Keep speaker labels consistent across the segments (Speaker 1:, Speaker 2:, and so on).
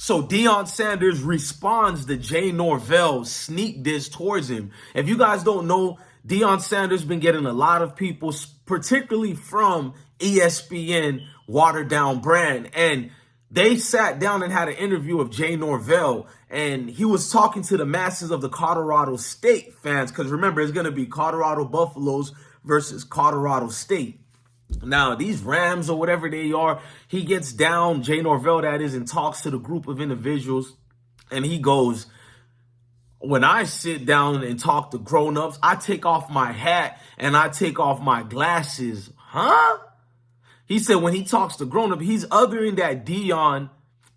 Speaker 1: So Deion Sanders responds to Jay Norvell sneak diss towards him. If you guys don't know, Deion Sanders been getting a lot of people, particularly from ESPN, watered down brand. And they sat down and had an interview of Jay Norvell, and he was talking to the masses of the Colorado State fans. Because remember, it's going to be Colorado Buffaloes versus Colorado State. Now, these Rams or whatever they are, he gets down, Jay Norvell that is, and talks to the group of individuals. And he goes, when I sit down and talk to grown-ups, I take off my hat and I take off my glasses. Huh? He said when he talks to grown-ups, he's othering that Deion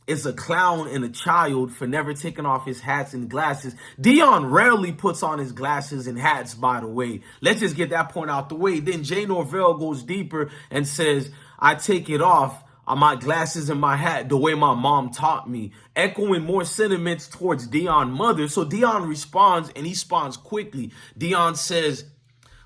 Speaker 1: is a clown and a child for never taking off his hats and glasses. Deion rarely puts on his glasses and hats, by the way. Let's just get that point out the way. Then Jay Norvell goes deeper and says, I take it off, my glasses and my hat, the way my mom taught me, echoing more sentiments towards Deion's mother. So Deion responds, and he responds quickly. Deion says,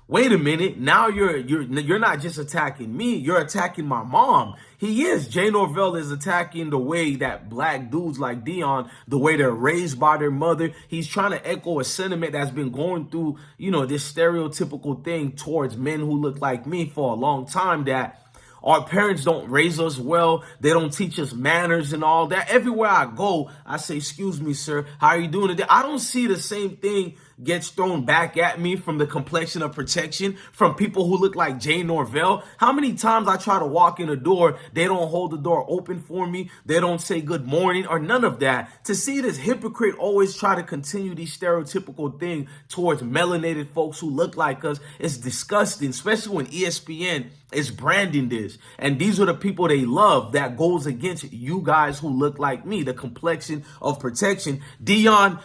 Speaker 1: wait a minute, now you're not just attacking me, you're attacking my mom. He is. Jay Norvell is attacking the way that black dudes like Deion, the way they're raised by their mother. He's trying to echo a sentiment that's been going through, this stereotypical thing towards men who look like me for a long time, that our parents don't raise us well. They don't teach us manners and all that. Everywhere I go, I say, excuse me, sir, how are you doing today? I don't see the same thing gets thrown back at me from the complexion of protection from people who look like Jay Norvell. How many times I try to walk in a door, they don't hold the door open for me. They don't say good morning or none of that. To see this hypocrite always try to continue these stereotypical things towards melanated folks who look like us is disgusting, especially when ESPN is branding this. And these are the people they love that goes against you guys who look like me, the complexion of protection. Deion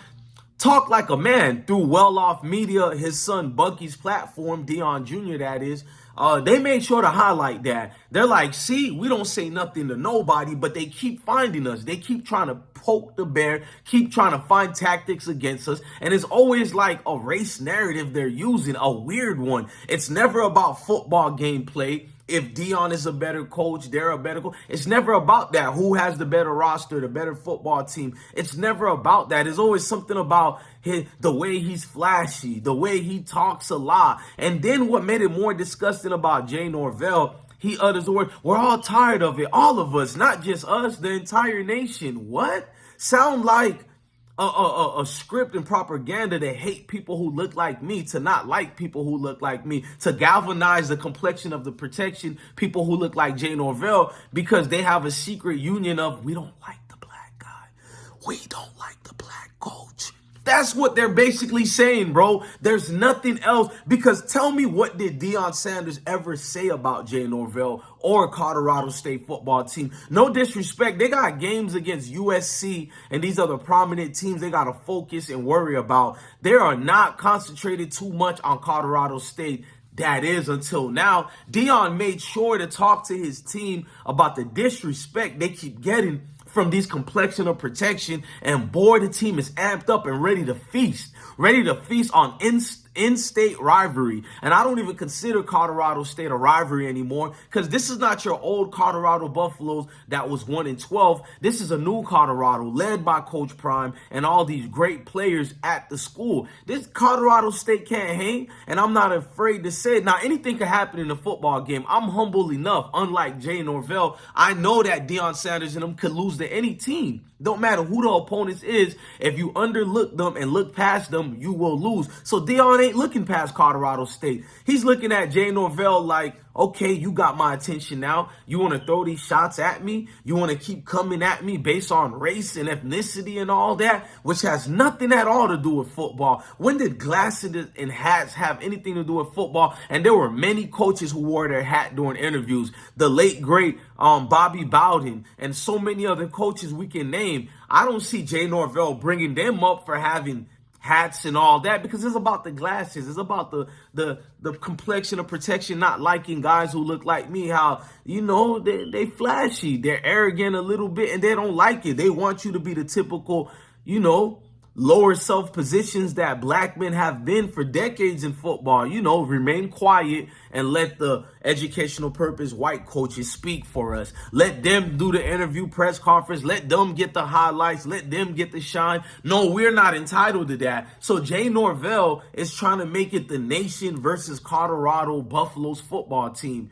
Speaker 1: talk like a man through well-off media, his son Bucky's platform, Deion Jr. that is. They made sure to highlight that. They're like, see, we don't say nothing to nobody, but they keep finding us. They keep trying to poke the bear, keep trying to find tactics against us. And it's always like a race narrative they're using, a weird one. It's never about football gameplay. If Deion is a better coach, they're a better coach. It's never about that. Who has the better roster, the better football team? It's never about that. It's always something about the way he's flashy, the way he talks a lot. And then what made it more disgusting about Jay Norvell, he utters the word, we're all tired of it. All of us, not just us, the entire nation. What? Sound like a script and propaganda to hate people who look like me, to not like people who look like me, to galvanize the complexion of the protection people who look like Jay Norvell, because they have a secret union of, we don't like the black guy. We don't like the black coach. That's what they're basically saying, bro. There's nothing else. Because tell me, what did Deion Sanders ever say about Jay Norvell or Colorado State football team? No disrespect. They got games against USC and these other prominent teams they got to focus and worry about. They are not concentrated too much on Colorado State. That is, until now. Deion made sure to talk to his team about the disrespect they keep getting from these complexion of protection, and boy, the team is amped up and ready to feast on in-state rivalry. And I don't even consider Colorado State a rivalry anymore, because this is not your old Colorado Buffaloes that was 1-12. This is a new Colorado led by Coach Prime and all these great players at the school. This Colorado State can't hang, and I'm not afraid to say it. Now, anything could happen in a football game. I'm humble enough, unlike Jay Norvell. I know that Deion Sanders and them could lose to any team. Don't matter who the opponent is. If you underlook them and look past them, you will lose. So Deion ain't looking past Colorado State. He's looking at Jay Norvell like, okay, you got my attention now. You want to throw these shots at me? You want to keep coming at me based on race and ethnicity and all that, which has nothing at all to do with football. When did glasses and hats have anything to do with football? And there were many coaches who wore their hat during interviews. The late, great Bobby Bowden and so many other coaches we can name. I don't see Jay Norvell bringing them up for having hats and all that, because it's about the glasses. It's about the complexion of protection, not liking guys who look like me, how, they flashy, they're arrogant a little bit, and they don't like it. They want you to be the typical, lower self positions that black men have been for decades in football. You know, remain quiet and let the educational purpose white coaches speak for us. Let them do the interview press conference. Let them get the highlights. Let them get the shine. No, we're not entitled to that. So Jay Norvell is trying to make it the nation versus Colorado Buffaloes football team.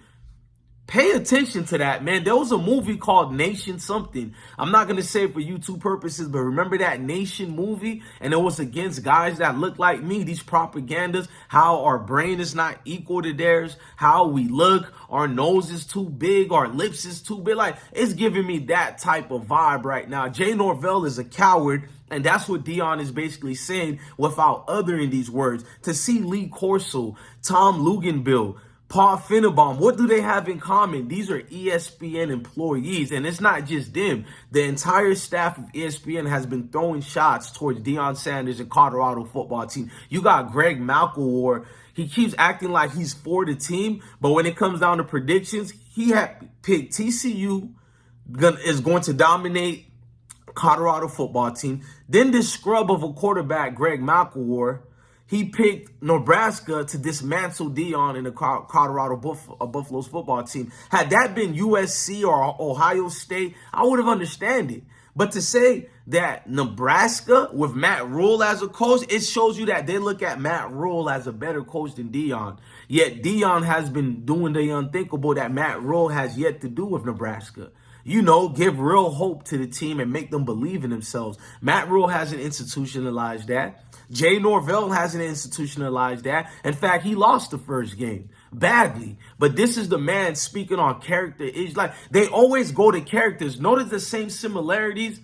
Speaker 1: Pay attention to that, man. There was a movie called Nation something. I'm not going to say it for YouTube purposes, but remember that Nation movie? And it was against guys that look like me, these propagandas, how our brain is not equal to theirs, how we look, our nose is too big, our lips is too big. Like, it's giving me that type of vibe right now. Jay Norvell is a coward. And that's what Deion is basically saying without uttering these words. To see Lee Corso, Tom Luginbill, Paul Finnbaum, what do they have in common? These are ESPN employees, and it's not just them. The entire staff of ESPN has been throwing shots towards Deion Sanders and Colorado football team. You got Greg McElroy. He keeps acting like he's for the team, but when it comes down to predictions, he had picked TCU is going to dominate Colorado football team. Then this scrub of a quarterback, Greg McElroy, he picked Nebraska to dismantle Deion in the Colorado Buffaloes football team. Had that been USC or Ohio State, I would have understood it. But to say that Nebraska with Matt Rule as a coach, it shows you that they look at Matt Rule as a better coach than Deion. Yet Deion has been doing the unthinkable that Matt Rule has yet to do with Nebraska. You know, give real hope to the team and make them believe in themselves. Matt Rule hasn't institutionalized that. Jay Norvell hasn't institutionalized that. In fact, he lost the first game badly. But this is the man speaking on character. It's like they always go to characters. Notice the same similarities.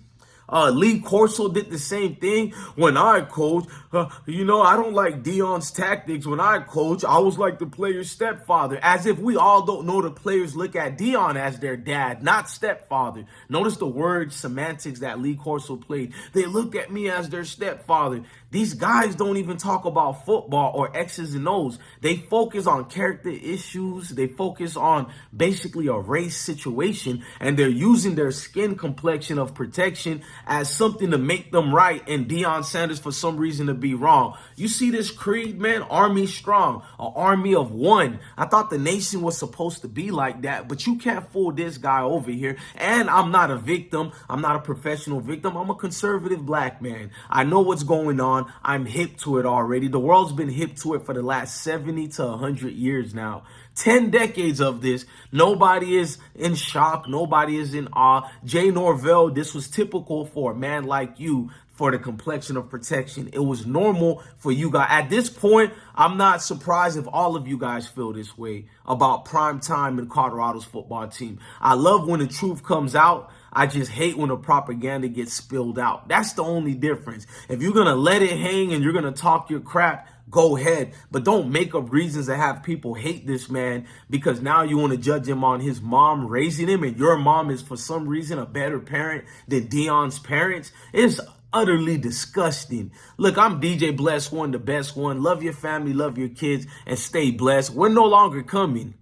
Speaker 1: Lee Corso did the same thing when I coach. I don't like Deion's tactics when I coach. I was like the player's stepfather. As if we all don't know the players look at Deion as their dad, not stepfather. Notice the word semantics that Lee Corso played. They look at me as their stepfather. These guys don't even talk about football or X's and O's. They focus on character issues. They focus on basically a race situation, and they're using their skin complexion of protection as something to make them right and Deion Sanders for some reason to be wrong. You see this creed, man? Army strong, an army of one. I thought the nation was supposed to be like that, but you can't fool this guy over here. And I'm not a victim. I'm not a professional victim. I'm a conservative black man. I know what's going on. I'm hip to it already. The world's been hip to it for the last 70 to 100 years now. 10 decades of this. Nobody is in shock. Nobody is in awe. Jay Norvell, this was typical for a man like you for the complexion of protection. It was normal for you guys. At this point, I'm not surprised if all of you guys feel this way about prime time in Colorado's football team. I love when the truth comes out. I just hate when the propaganda gets spilled out. That's the only difference. If you're going to let it hang and you're going to talk your crap, go ahead. But don't make up reasons to have people hate this man because now you want to judge him on his mom raising him and your mom is for some reason a better parent than Deion's parents. It's utterly disgusting. Look, I'm DJ Bless One, the best one. Love your family, love your kids, and stay blessed. We're no longer coming.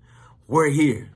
Speaker 1: We're here.